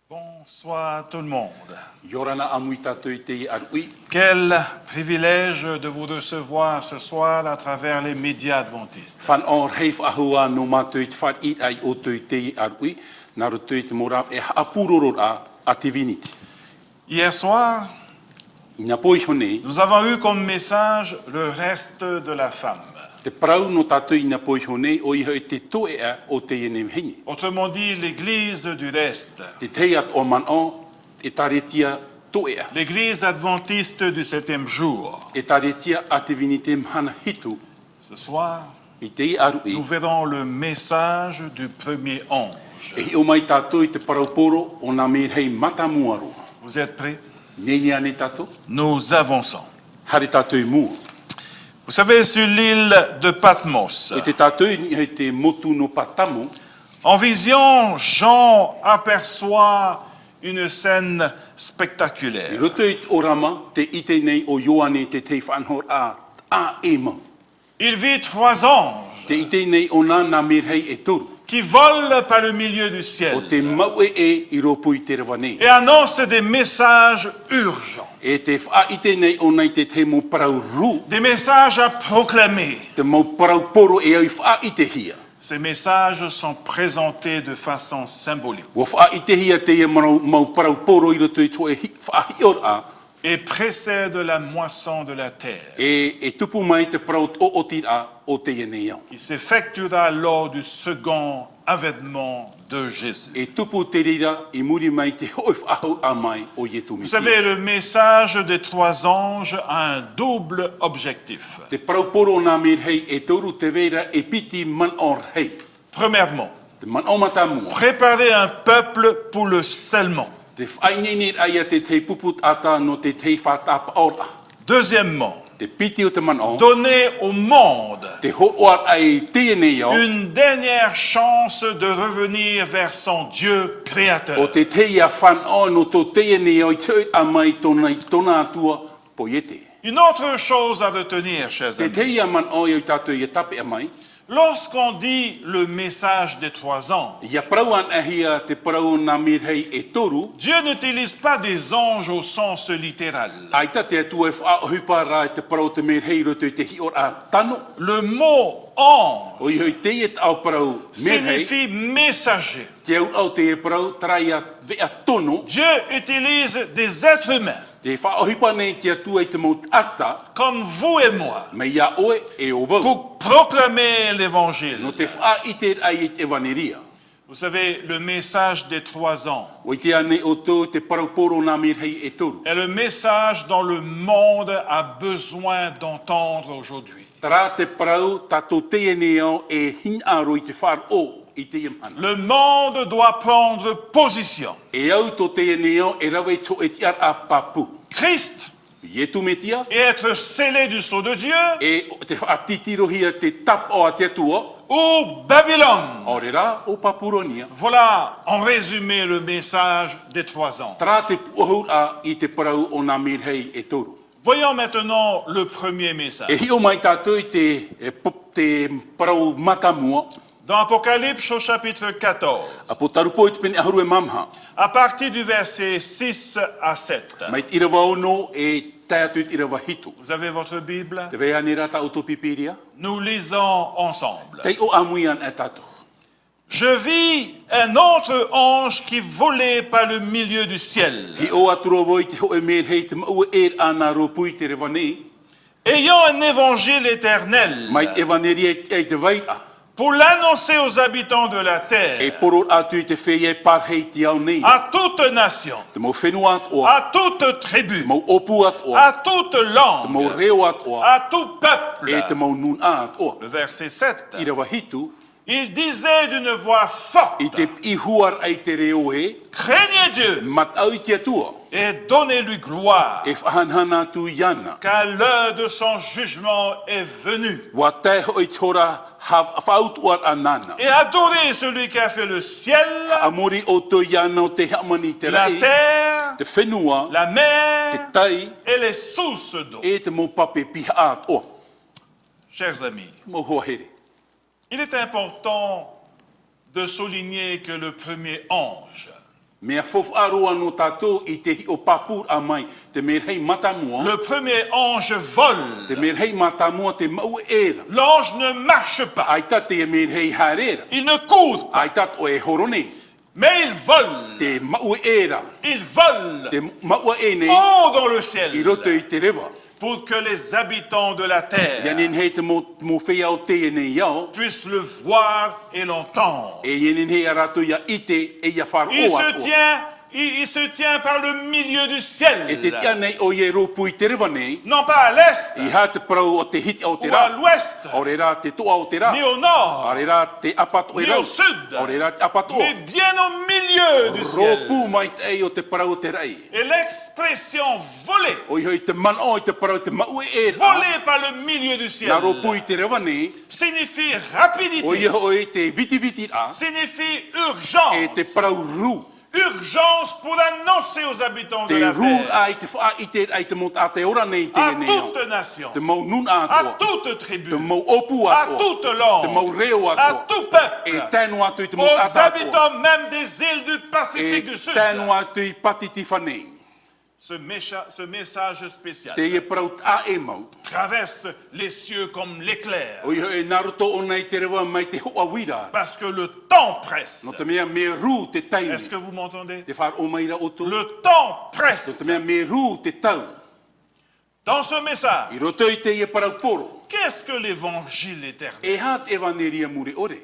Bonsoir tout le monde. Yorana amui tātou i te i arui. Quel privilège de vous recevoir ce soir à travers les médias adventistes. Fan or heif ahua no mātou i te whāt i ai o tui te i arui. Nā roto i te moraf e hapuroror a te viniti. Hier soir, Ina poi hone, nous avons eu comme message le reste de la femme. te parau no tātou ina poi hone o iho i te toea o te ene hini. Autrement dit, l'église du reste. Te teiat o man o, e taretia toea. L'église adventiste du 7e jour. E taretia a te vinite mhana hitu Ce soir, i te i arui. nous verrons le message du premier ange. E o mai tātou i te parauporo o nā merhei matamuaro. Vous êtes prêts? Neni ane tātou, Nous avançons. hare tātou i mua. Vous savez, sur l'île de Patmos, E te tātou i te motu no patamu, en vision, Jean aperçoit une scène I spectaculaire. roto i o rama, te ite nei o Ioane te te whanhor a e mau. Il vit 3 anges Te ite nei o nā merhei e toru. qui volent par le milieu du O ciel te mau e i ropo i te rewa nei. et annoncent des messages urgents, E te wha ite nei o nei te mo parau ru, des messages à proclamer. te mau parau poro e au wha ite hia. Ces messages sont présentés de façon symbolique O wha ite hia te ia mau parau poro i roto i tō e wha hior a, et précèdent la moisson de la terre e tupu mai te parau o ti a o te ene iau. qui s'effectuera lors du second avènement de Jésus. E tupu te rira i muri mai te hoi whahau a mai o Ietu Vous savez, le message des 3 anges a un double objectif. Te parauporo nā merhei e toru te vera e piti man or hei. Premièrement, Te man o matamua. préparer un peuple pour le scellement. Te whainene aia te te puput ata no te te whatapa ora. Deuxièmement, Te piti o te man o. donner au monde Te hooar ai te ene iau. une dernière chance de revenir vers son Dieu O créateur. te te ia whan o no to te ene iau i te a mai tona i tona atua po iete. Une autre chose à retenir, chers Te amis. te ia man o iau tātou i tape a mai. Lorsqu'on dit le message des 3 anges, Ia parauan ahia te parau nā merhei e toru. Dieu n'utilise pas des anges au sens littéral. Aita te atua e whaahupara e te parau te merhei roto i te hior a tano. Le mot ange O iho i te et au parau merhei. signifie messager. Te au te e parau traia vea tono. Dieu utilise des êtres humains Te whaohipa nei te atua i te maut ata. comme vous et moi Me ia oe e o vau. pour proclamer l'évangile. No te wha i te ai i te vaneria. Vous savez, le message des 3 ans O i te ane o tō te parauporo nā merhei e toru. est le message dont le monde a besoin d'entendre aujourd'hui. Tara te parau tato te ene au e hinaro i te whar o i te imana. Le monde doit prendre position. E au to te ene au e rawe to e tiar a papu. Christ I tu metia et être scellé du sceau de Dieu e te whaatitirohia te tap o a te atua. ou Babylone. O re rā o papuronia. Voilà en résumé le message des 3 ans. Tara te puahura i te parau o nā merhei e toru. Voyons maintenant le premier E message. hio mai tātou i te parau matamua. Dans Apocalypse au chapitre 14, A po tarupo i te pene ahuru e mamha. à partir du verset 6 à 7. Mai te irawa ono e tai atu i te irawa hitu. Vous avez votre Bible? Te vea ni rata autopipiria. Nous lisons ensemble. Tei o amuian e tātou. Je vis un autre ange qui volait par le milieu du ciel, Hi o aturovo i te ho e merhei te maua e ana ropu i te rewa nei. ayant un évangile éternel Mai te evaneri e te vaira. pour l'annoncer aux habitants de la E terre, poro atu i te whea e parhei te au nei. à toute nation, Te mau whenua at oa. à toute tribu, Te mau opu at oa. à toute Te mau langue, reo at oa. à tout peuple. E te mau nun at oa. Le verset 7. I rewa hitu. Il disait d'une voix forte, I te ihuar ai te reo e. craignez Dieu Mat au i te atua. et donnez-lui gloire, E whahanhana atu iana. car l'heure de son jugement est venue. Wa te hoi tora whautuar anana. Et adorez celui qui a fait le ciel, Amori o to iana o te hamani te la rai. terre, Te whenua. la Te mer tai. et les sources d'eau. E te mau pape piha at oa. Chers amis, Mau hoa here. il est important de souligner que le premier ange Mea fof aroa no tātou I te hi o papur a mai, te merhei matamua, Le premier ange vole. te merhei matamua te mau era. L'ange ne marche pas. Ai ta te merhei harera, Il ne court pas. ai ta o e horone, Mais il vole. te mau era, Il vole te mau e nei, haut dans le I ciel roto I te rewa. pour que les habitants de la terre Yanin hei te mo whea o te e nei iau, puissent le voir et l'entendre. e yanin hei arato ia ite e ia wharo Il o se atua. tient, il se tient par le milieu du E te ciel. tia nei o ie ropu I te rewa nei, Non pas à l'est I ha te parau o te hiti o te ou à rā, l'ouest, o re rā te toa o te rā, ni au nord, o re rā te apato e ni rau, au sud, o re rā te apato o. mais bien au milieu du ciel. Ropu mai te ei o te parau o te rai. Et l'expression voler, O I hoi te man o I te parau te mau e rā, voler par le milieu du ciel, na ropu I te rewa nei, signifie o I rapidité, hoi te viti viti rā, signifie e te urgence. parau ru. Urgence pour annoncer aux habitants de Te la ru terre, ai te wha I te ai te mot a te ora nei te à nei. toute nation, Te mau nun a à toa, toute tribu, te mau opu a à toa, toute te mau langue, reo a à toa, tout e peuple, tēnu atu I te mot aux a toa, habitants même des îles du e Pacifique du Sud. tēnu atu I patiti whanei. Ce message spécial Te ie parau a e mau, traverse les cieux comme l'éclair, o I hoi Naruto o nei te rewa mai te hoa wira, parce que le temps presse. no te mea me ru te taimi, Est-ce que vous m'entendez? te whar o mai ra o tō, Le temps no te presse. mea me ru te tau, Dans ce message, I roto I te ie parau poro, qu'est-ce que l'évangile éternel? e hat evaneria mure ore.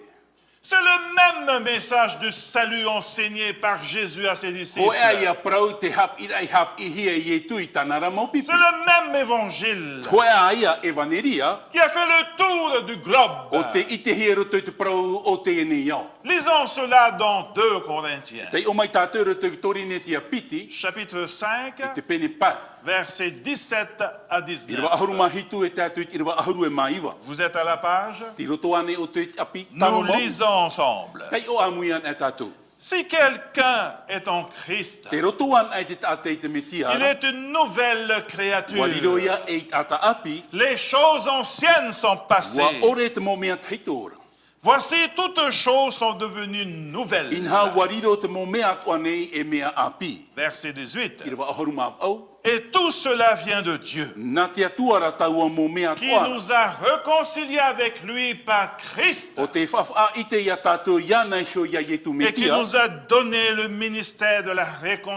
C'est le même message de salut enseigné par Jésus à ses disciples. Ko e ia parau te hap I hap I hia I e tui tanara mau pipi. C'est le même évangile Ko e ia evaneria, qui a fait le tour du globe. o te I te hia roto I te parau o te e ni iau. Lisons cela dans 2 Corinthiens, Te o mai tātou roto I tori ne tia piti, chapitre 5, te pene pa. versets 17 à I rawa aharu 19. mahitu e tātou I rawa aharu e maiwa. Vous êtes à la page? Ti roto ane o te api Nous tano mau. lisons ensemble. Tei o amuian e tātou. Si quelqu'un est en Christ, Te roto an ai te tātei te metia. il est une nouvelle créature. Waliroia e tata api. Les choses anciennes sont Wa passées. ore te mo mea teitora. Voici, toutes choses sont devenues nouvelles. Inha wariro te mo mea toa nei e mea api. Verset 18. I rawa aharu mau au. Et tout cela vient de Dieu, Nā te atua ra taua mo mea qui toa. nous a réconciliés avec lui par Christ O te whawha i te ia tātou ia nei hio ia i tu et qui metia. nous a donné le ministère de la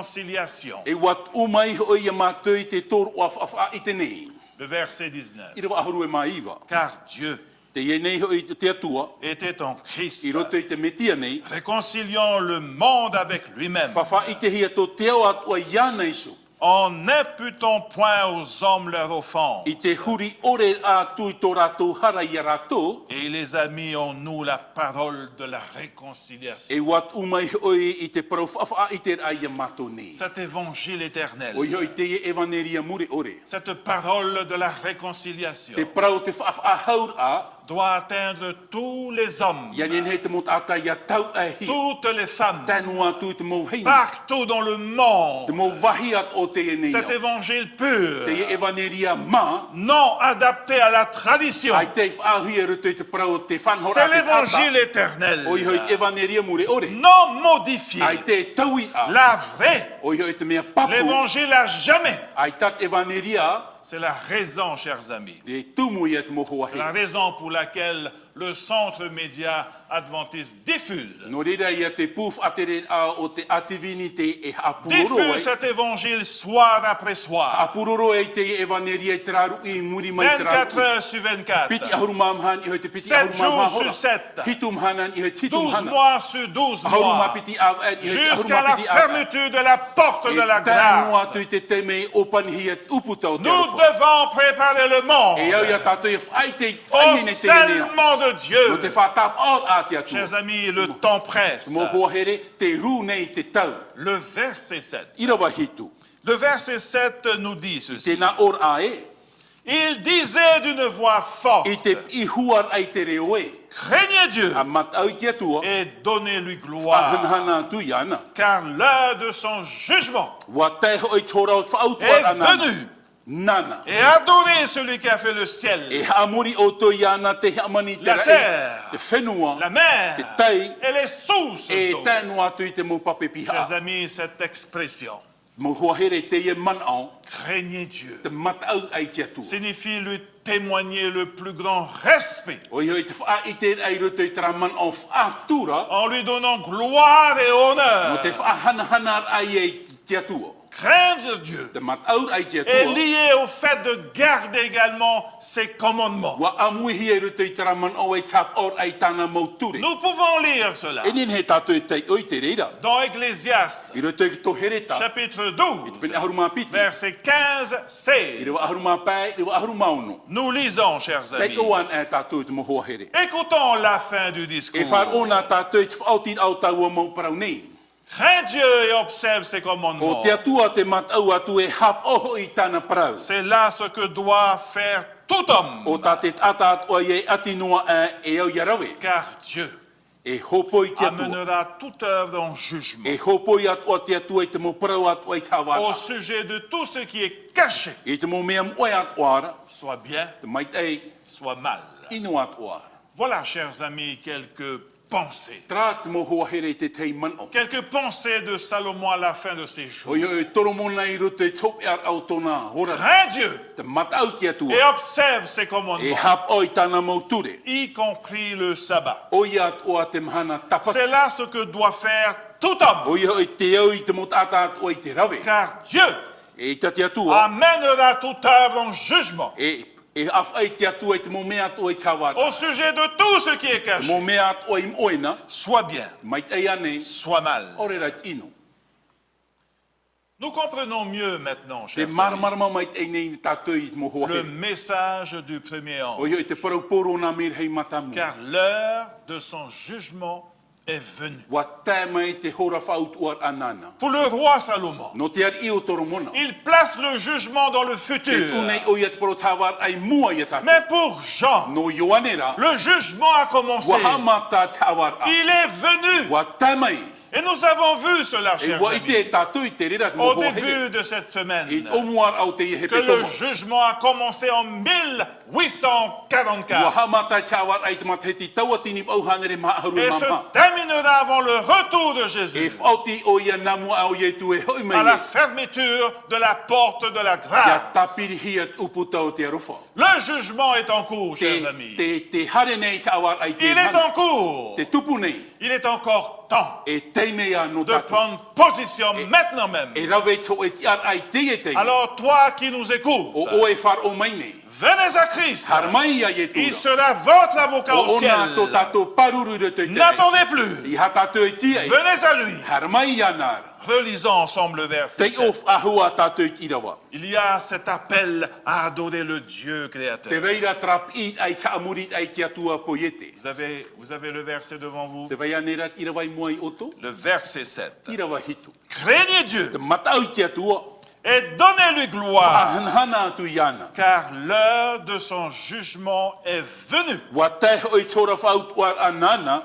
réconciliation. E wat umai o ia mātou I te toru o whawha i te nei. Le verset 19. I rawa aharu e maiwa. Car Dieu Te ie nei hoi te atua. était en Christ, I roto I te metia nei. réconciliant le monde avec lui-même, Whawha I te hia tō te au atua ia nei so. en n'imputant point aux hommes leur offense. I te huri ore a tui tō rātou hara i a rātou. Et il les a mis en nous la parole de la réconciliation. E wat umai hoi I te parau whawha I te ai a mātou nei. Cet évangile éternel, O i hoi te ie evaneria mure ore. cette parole de la réconciliation Te parau te whawha haur a. doit atteindre tous les hommes, Ia nen he te mot ata ia tau a hi. toutes les femmes, Tēnu atu I te mou heini. partout dans le Te monde. mou wahi at o te e nei Cet au. évangile Te pur, ie evaneria ma. non adapté à la tradition, Ai te whaahi e ruto I te parau te whanhora c'est te ata. l'évangile éternel, O i hoi evaneria mure ore. non modifié, Ai te taui a. la vraie. O i hoi te mea papu. L'évangile à jamais. Ai tat evaneria. C'est la raison, chers amis. Te tumu ia te moho C'est la wahi. raison pour laquelle le Centre Média Adventiste diffuse No reira ia te puf atere a o te ativinite e hapuroro ai. cet évangile soir après soir, Hapuroro ai te evaneria I te raru I muri mai te 24 raru. heures sur 24, Piti ahuru mamhan I hoi te piti 7 ahuru mamha jours sur hora. 7, Hitum hanan I hoi te hitum 12 hana. mois sur 12 Ahuru ma mois, piti av I hoi te ahuru jusqu'à ma la piti av. fermeture de la porte de la E tēnu grâce. atu I te teme opan hi at uputa o te Nous arofa. devons préparer le E au monde ia tātou I whai te au whai ne te nea. seulement de No te Dieu. whatap all a te atu. Chers amis, le temps presse. Mo hoa here te ru nei te tau. Le verset 7. I rawa hitu. Le verset 7 nous dit ceci. Tēnā or a e. Il disait d'une voix forte, I te I huar ai te reo e. craignez Dieu A mat au te atua. et donnez-lui A gloire, hanhana atu i ana. car l'heure de son jugement Wa te hoi tōra o whaautua est ana. venue. nana. et adorez celui qui a fait le ciel, E hamuri o to iana te hamani te La rai, terre, te whenua, la mer te tai, et les sources e d'eau. tēnu atu i te mo pape Chers piha. amis, cette expression, Mo huahere te ie manao, craignez Dieu, te matau ai te atu. signifie lui témoigner le plus grand respect O i hoi te wha i te ai roto i tera manao whaatura, en lui donnant gloire et no honneur. te whahanahanar ai e te atua. Craindre Dieu Te matau ai te est atua. lié au fait de garder également ses commandements. Wa amuhi e roto i tera manao e tap or ai tana mauturi. Nous pouvons lire cela E nin he tātou e tei oi te reira. dans Ecclésiaste, I roto i to hereta, chapitre i te 12, pene ahuruma piti. versets 15, I 16. rewa ahuruma pai, i rewa ahuruma ono. Nous lisons, chers Tei amis. oan e tātou te mohoa here. Écoutons la fin du E discours. whar ona tātou i te whaoti au taua mau parau nei. Crains Dieu et observe ses O commandements. te atua te matau atu e hap oho i tāna parau. C'est là ce que doit faire tout homme. O tā te ata atua i e atinua e au yarawe. Car Dieu E hopo i te atua. amènera toute œuvre en jugement E hopo i atua te atua i te mo parau atua i au tāwara. sujet de tout ce qui est caché, I te mo mea moe atuara, soit bien, te mait ei, soit mal. inu atuara. Voilà, chers amis, quelques pensées. Tra te mo hoa here te tei manao. Quelques pensées de Salomon à la fin de ses jours. O i toro mona i roto i top ar au tona hora. Crains Dieu Te matau te et atua. observe ses E commandements, hap o i tāna mauture. y compris le sabbat. O i atua te mahana tapati. C'est là ce que doit faire tout homme. O i te au i te mo tata atua i te rawe. Car Dieu E i te atua. amènera toute œuvre en jugement E awhai te atua i te mo mea atua i tāwara. au sujet de tout ce qui est Mo caché, mea atua i moena. soit bien, Mai ei ane. soit mal. Ore rai ino. Nous comprenons mieux maintenant, Te chers amis, marmarama mai ei nei tātou i te mo hoa le here. message du premier O ange. i te parauporo nā mir hei matamu. Car l'heure de son jugement est venue. Wa tā mai te hora whautuar anana. Pour le roi Salomon, No te ar i o toro mona. il place le jugement dans le Te futur. tunei o ia te paro tāwar ai mua ia tātou. Mais pour Jean, No Ioanera. le jugement a commencé. Wa hamata tāwar a. Il est venu. Wa tā mai. Et nous avons vu cela, E chers wa i amis, te tātou i te rira te mo au hoa here. début de cette semaine, I omuar au te i he que le petoma. jugement a commencé en 1844 Wa hamata tāwar ai te mataheti taua tini au hanere maharu et se mama. terminera avant le retour de E Jésus whauti o ia namu au ie tu e hoi mai. à la fermeture de la porte de la Ia grâce. tapiri hia uputa o te arofa. Le jugement est en cours, chers amis. Te hare nei tāwar ai te Il est hana. en cours. Te tupu nei. Il est encore temps E teimea no de tātou. prendre position maintenant même. E rawe tō e ti ar ai te e te. Alors toi qui nous écoutes, O o e whar o mai nei. venez à Christ. Har mai ia e Il tūra. sera votre avocat O au ona tō ciel. tātou paruru re te te. N'attendez plus. I ha tātou e tia e. Venez à lui. Har mai ia nāra. Relisons ensemble le verset Te 7. of ahua tātou i irawa. Il y a cet appel à adorer le Dieu Te créateur. reira trap i ai ta amurit ai te atua poiete. Vous avez le verset devant vous. Te vai anerat irawa i mua i oto. Le verset 7. Irawa hitu. Craignez Dieu Te matau i te atua. et donnez-lui gloire, Ahanhana atu iana. car l'heure de son jugement est venue. Wa te oi tora whautuar anana.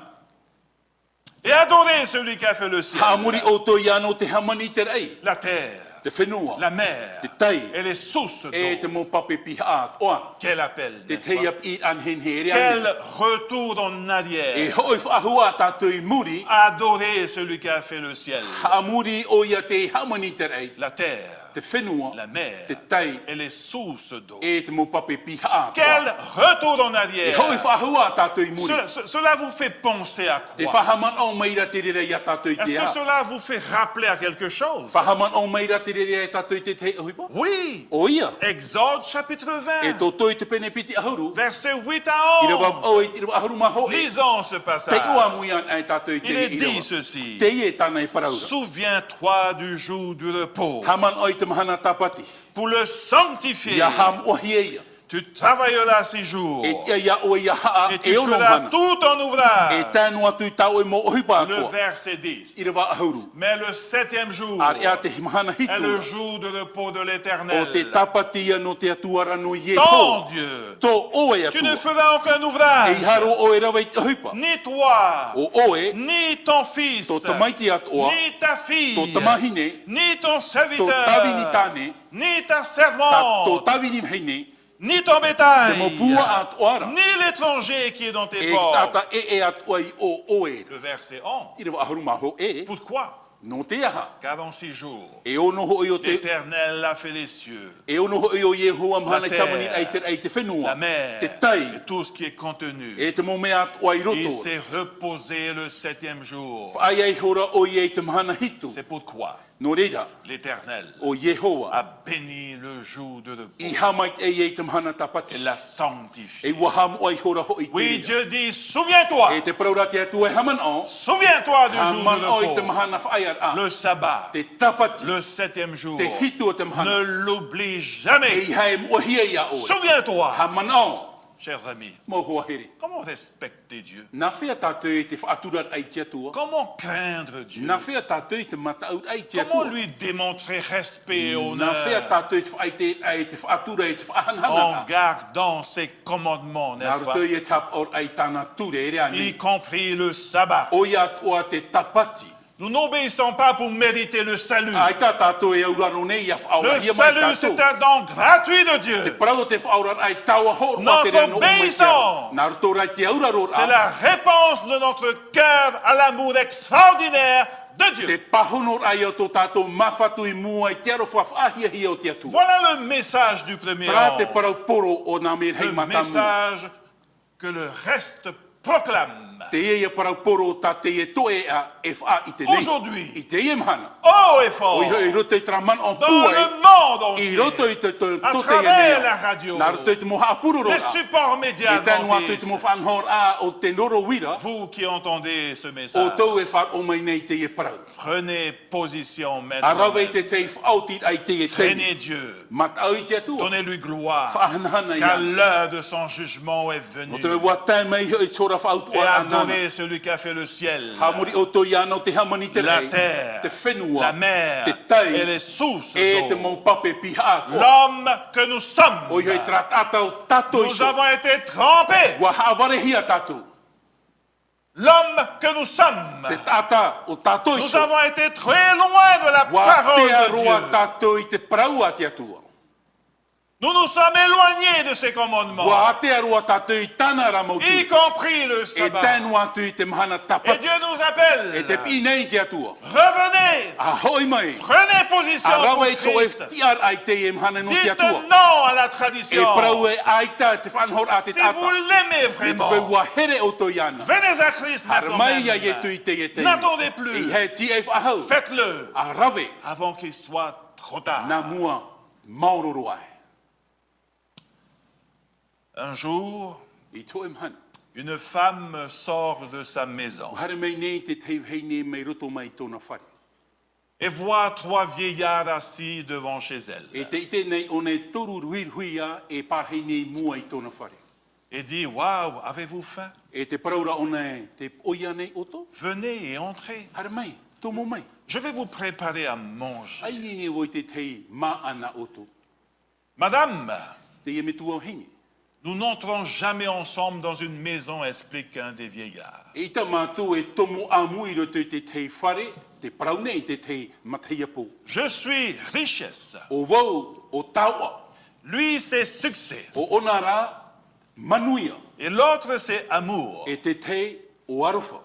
Et adorez celui qui a fait le ciel, Ha amuri oto iano te hamani te rei. la terre, Te whenua. la mer Te tai. et les sources E te d'eau. mo pape piha at oa. Quel appel, Te n'est-ce te pas? iap i an hen here Quel ane. retour en E arrière. hoi whahua tātou i muri. Adorez celui qui a fait le ciel, Ha amuri o ia te hamani te rei. la terre, Te whenua. la mer Te tai. et les sources d'eau. E te mo pape piha at Quel oa. retour en E arrière. hoi whahua tātou i muri. Cela vous fait penser à Te quoi? whahaman o meira te rere ia tātou i Est-ce te que ha. cela vous fait rappeler à quelque chose? Whahaman o meira te rere ia tātou i te te ohipa. Oui. O ia. Exode chapitre E 20, tō toi te pene piti ahuru. versets 8 I à rawa 11. o i te ahuru maho e. Lisons ce Te passage. ua muian ai tātou i te Il est i dit rawa. ceci. Te ie tāna i paraura. Souviens-toi du jour du repos Haman o i te mahana tapati. pour le sanctifier. Ia ham o hieia. Tu travailleras 6 jours. E tia ia o ia haa Et e tu ono feras mana. tout ton E ouvrage. tēnu atu I tau e mo ohi pā Le koa. verset 10. I rewa ahuru. Mais le 7e jour Ar ea te himahana est le hitu. jour de repos de O l'Éternel. te tapatia no te atuara no Ton Yeho. Dieu. Tō oe Tu ne atua. feras aucun E ouvrage. haro o e rawa I te ohipa. Ni toi, O oe, ni ton fils, tō tamaiti atoa, ni ta fille, tō tamahine, ni ton tō tawini serviteur, tāne, ni ta tō servante, tawini heine, ni ton te bétail, mo pua atoara. ni l'étranger qui est dans tes E ports. tata e atua I o oe. Le verset 11. I rewa ahuru maho e, Pourquoi? no te aha. Car dans 6 jours, E ono ho o te, l'Éternel a fait les cieux, e ono ho o Yehowa mahana terre, chamani ai te whenua. la mer, Te tai, et tout ce qui est contenu. e te mo mea atua I roto. Il s'est reposé le 7e jour. Ai ai hora o I te mahana hitu. C'est pourquoi No reira, l'Éternel o Yehowa. a béni le jour de repos I hamait e te mahana et tapati. l'a E sanctifié. wahamu ai hora ho I te Oui, rea. Dieu dit, souviens-toi, E te praura te atu e haman o. souviens-toi du jour Haman de o I te repos, mahana whaaiar a. le sabbat, Te tapati. le 7e jour. Te hitu o te mahana. Ne l'oublie E jamais. hae mohia ia o. Souviens-toi, Haman o. chers amis, Mo hoa here. comment respecter Dieu? Na whea tātou I te whaaturat ai te atua. Comment craindre Dieu? Na whea tātou I te mataut ai te Comment atua. lui démontrer respect et Na whea honneur tātou I te whaite ai te whaatura I te en whaahanhana. gardant ses commandements, Nā n'est-ce pas? rutou I tap or ai tāna ture e rea Y nei. compris le sabbat. O ia atua te tapati. Nous n'obéissons pas pour mériter le salut. Ai tā tātou e auraro nei ia Le whaurahia mai salut, c'est tātou. un don gratuit de Te Dieu. parau te whaurar ai taua hor Notre te rea no obéissance. Nā rutou rai te auraro C'est la réponse de notre cœur à l'amour extraordinaire de Te Dieu. pahonor ai o tō tātou mawhatu I mua I te aro whawhahia hi o te atua. Voilà le message du premier Pra te ange. parau poro o nā mea hei Le matamu. message que le reste proclame. Te ia parau poro tā te e toe a e wha I te nei. Aujourd'hui, I te ia mahana. haut et O fort, I roto I traman o dans pua le monde I entier, roto I te à to te travers la radio, Nā roto I te moha apuro les roa. supports médias E tēnu atu I te adventistes, mo whanhor a o te noro wira. vous qui entendez ce O message, tau e whar o mai nei te e parau. prenez position A maintenant. rawa I te te whaoti ai te e te. Craignez Dieu, Matau I te atua. donnez-lui gloire, Whahanahana car ia. l'heure de son jugement est O venue. te wā tēn mei i tora whautu Et a anana. adorez celui qui a fait le ciel, Hamuri o to ia no te hamani te la rei. terre, Te whenua. la mer Te tai. et les sources E te d'eau. mo pape piha ko. L'homme que nous sommes, O i tratata o tato nous iso. avons été trempés. Wa haaware hia tato. L'homme que nous sommes, Te tata o tato nous iso. avons été très loin de la Wa parole te de aroa Dieu. tato I te parau a te atua. Nous nous sommes éloignés de ses commandements, Wa te aroa tato I tana ramautu. y compris le E sabbat. tēnu atu I te mahana Et tapati. Dieu nous E appelle. te pinei te atua. Revenez, A hoi mai. prenez position A pour rawa I to e Christ. tiar ai te e mahana no te Dites atua. non à la E tradition. parau e aita te whanhor a te Si tata. vous l'aimez E te vraiment, pe wa here o to iana. venez à Christ maintenant. Harmai ia même. ye tu I te e te. N'attendez I plus. he ti e whahau. Faites-le A rave. avant qu'il soit trop tard. Na mua mauroro ai. Un jour, I to imhana. une femme sort de sa maison Hare mei nei te teiv hei nei mei roto mai tōna whare. et voit 3 vieillards assis devant chez elle. E te ite nei o nei toru ruiruia e pā hei nei mua I tōna whare. Et dit, waouh, avez-vous faim? E te paraura o nei te oia nei oto. Venez et entrez. Hare mai, tomo mai. Je vais vous préparer à manger. Ai ni woi te tei ma ana oto. Madame, Te ia me tua o heini. nous n'entrons jamais ensemble dans une maison, explique un des vieillards. E ita mātou e tomo a mui roto I te tei whare, te parau nei te tei matheia pō. Je suis richesse. O vau, o taua, Lui, c'est succès. o onara, manuia, Et l'autre, c'est amour. e te tei o arofa.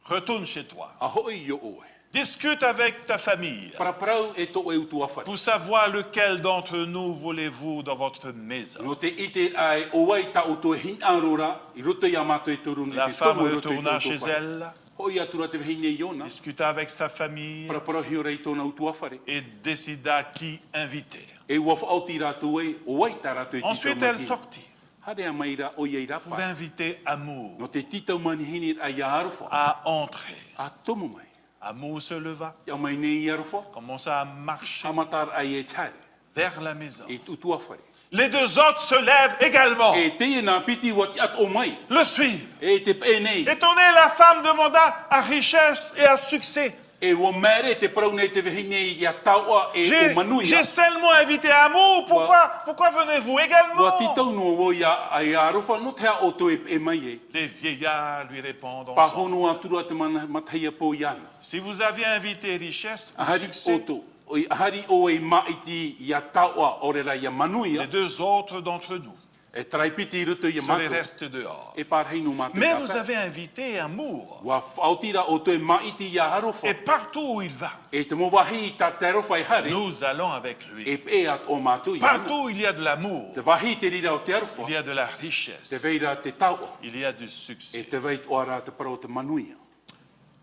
Retourne chez toi. A hoi yo oe. Discute avec ta famille Paraparau e to e utua whare. pour savoir lequel d'entre nous voulez-vous dans votre maison. No te ite ai o wai ta o to hin arora, I roto ia mātou e toru La femme retourna chez elle, Hoi atura te vehine iona, discuta avec sa famille parapara hiora I tōna utua whare. et décida qui inviter. E ua whaoti rātou e, o wai tā rātou e titau Ensuite, elle mani. sortit Hare a mai rā o iei pour rapa. inviter No Amour te titau mani hini a ia arofa. à entrer. A tomo mai. Amour se leva, Ia mai nei i arofa. commença à marcher Hamatar a e tare. vers la maison. E utua whare. les deux autres se lèvent également, E te na piti wa ti at o mai. le suivent. E te pe nei. Étonné, la femme demanda à richesse et à succès. E wa mere te parau nei te vehine I a taua e o manui. J'ai seulement invité Amour, pourquoi venez-vous Wa également? titau no wo ia ai arofa no te o to e mai e. Les vieillards lui répondent Pa ensemble. hono atura te mana matai po iana. Si vous aviez invité richesse ou Ahari succès, oto. O ahari o e maiti ia taua o rera ia manui. les deux autres d'entre nous E trai piti ruto ia seraient matu. restés dehors. E par hei no matu. Mais vous avez invité Amour. Wa autira o to e maiti ia harofa. Et partout où il va, E te mo wahi ta te rofa I hari. nous allons avec lui. E pe at o matu iana. Partout où il y a de l'amour, Te wahi te rira o te arofa. il y a de la Te richesse, veira te taua. il y a du E succès. te veit o ara te parau te manuia.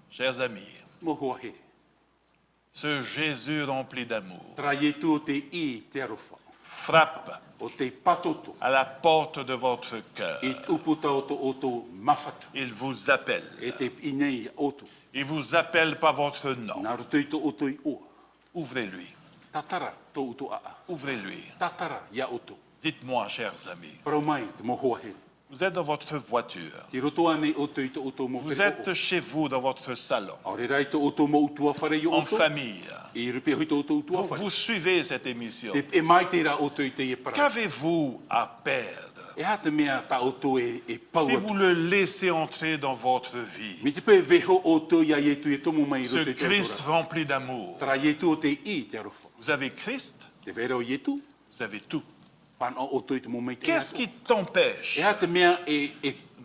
Chers amis, Mo hoa he. ce Jésus rempli d'amour Trai tu o te I te arofa. frappe O te patoto. à la porte de votre cœur. E uputa o to mafatu. Il vous appelle. E te inei oto. Il vous appelle par votre nom. Nā ruto I to oto I oa. Ouvrez-lui. Tatara to uto a. Ouvrez-lui. Tatara ia oto. Dites-moi, chers amis, Parau mai te mo hoa he. vous êtes dans votre voiture. Te roto ane oto I to oto mo Vous êtes chez vous, dans votre salon, Aore rai to oto mo utua whare I en oto. famille. I rupe hui to oto utua Vous, whare. vous suivez cette émission. Te e mai te ra oto I te e para. Qu'avez-vous à perdre E ha te mea ta oto e pau si atu. vous le laissez entrer dans votre vie? Mi te pe veho oto ia e tu e tomo mai Ce roto I te Christ atora. rempli d'amour. Tra e tu o te I te arofa. Vous avez Christ, Te vera o i tu. vous avez tout. Pan o oto I te mo mai te Qu'est-ce qui t'empêche E ha te mea e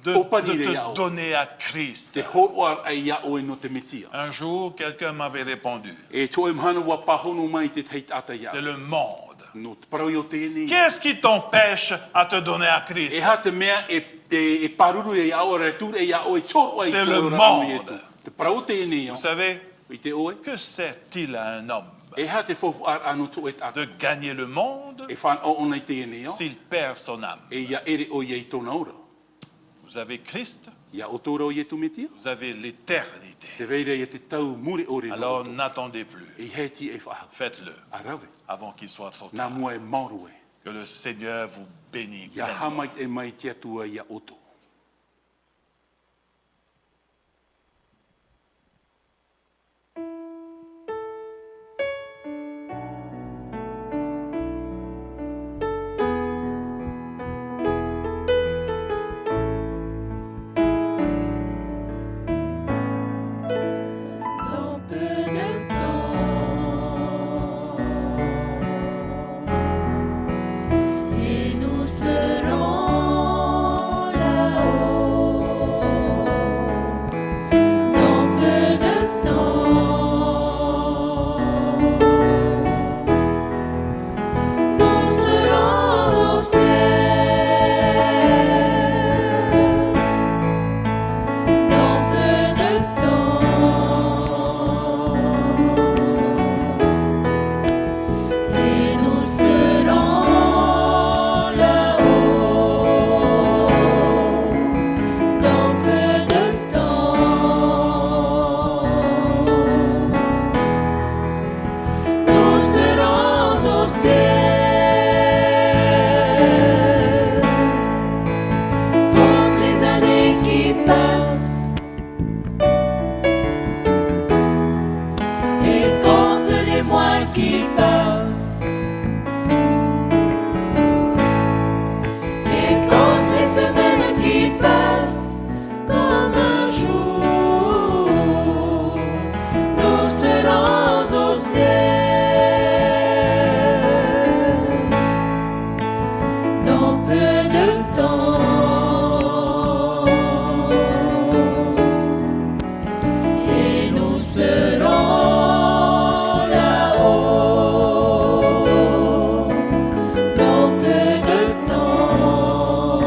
de opani re te ia o. donner à Christ? Te horoa ai ia o e no te mitia. Un jour, quelqu'un m'avait répondu, E to e mhana wa pahono mai te teit ata ia. c'est le monde. No te parau i o te ene. Qu'est-ce qui t'empêche à te donner à E Christ? ha te mea e paruru e ia o re tu e ia o e choro ai C'est tō le rano i e monde. tu. Te parau te ene ia. Vous savez, I te oe. que sert-il à un homme E ha te fofu ar anu tu e ata. de gagner le monde E whan o ona i te ene ia. s'il perd son âme? E ia ere o ia I tōna ora. Vous avez Christ, Ia o tōra o ia tu metia. vous avez l'éternité. Te veira ia te tau mure ore Alors no. n'attendez plus. E heti e whaha. Faites-le A rave. avant qu'il soit trop Nā tard. mua e mauru e. Que le Seigneur vous bénisse. Ia hamait e mai te atua ia oto. Dans peu de temps, et nous serons là-haut. Dans peu de temps, nous serons au ciel. Dans peu de temps, et nous serons là-haut. Dans peu de temps, nous serons au ciel. Compte les années qui passent et compte les mois qui passent et compte les semaines qui passent comme un jour. Nous serons au ciel dans peu de temps, et nous serons là-haut dans peu de temps.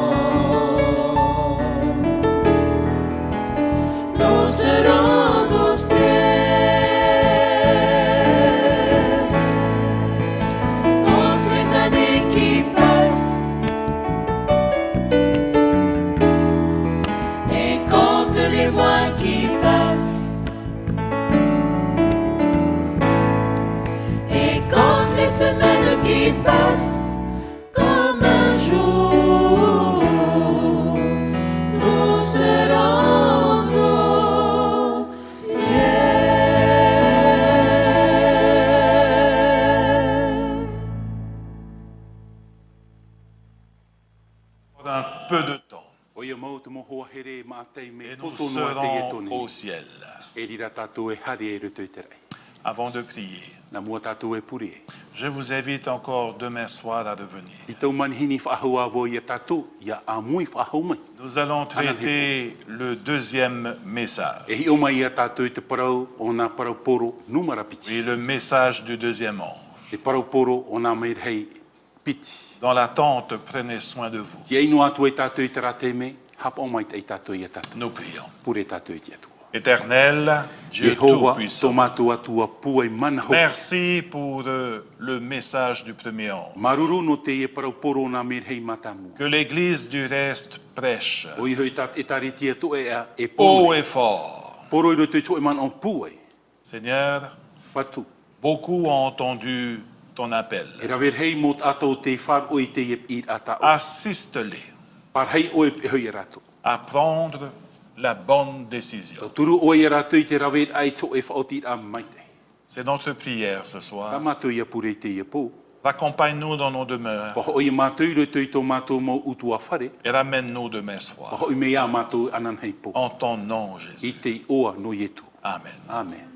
Nous serons au ciel. Compte les années qui passent et compte les mois qui passent et compte les semaines qui passent comme ia mau te mohoa here ma atei me et nous poto noa te e serons tone. au ciel. E rira tātou e hare e ruto i te rei. Avant de prier, Nā mua tātou e puri e. je vous invite encore demain soir à revenir. I tau manihini whaahua vo ia tātou, ia amui whaahau mai. Nous allons traiter le deuxième message. E hi o mai ia tātou i te parau o nā parau poro numara piti. Oui, le message du deuxième ange. Te parau poro o nā meirhei piti. Dans l'attente, prenez soin de vous. Ti einu atu e tātou i te rate me, hapa o mai te i tātou i a tātou. Nous prions. Pure tātou i te atua. Éternel, Dieu Jehova, Tout-Puissant, tomatu atua pua i mana hau. merci pour le message du premier ange. Maruru no te e parau poro nā meirhei matamu. Que l'Église du reste prêche O i hoi tat e tariti atu e a e haut poro. et fort. Poro i roto i tō e man o pua e. Seigneur, Fatu. beaucoup ont entendu ton appel. E rawerhei mot ato te whar o i te e i ata o. Assiste-les Parhei o e hoi e rato. à prendre la bonne décision. O turu o e rato i te rawer ai tō e whaoti a maite. C'est notre prière ce Ka soir. mātou ia pure i te ia pō. Accompagne-nous dans nos demeures Paho o i mātou i roto i tō mātou mau utu a whare. et ramène-nous demain soir. Paho i mea mātou anan hei pō. En ton nom, I Jésus. te oa no ietu. Amen. Amen.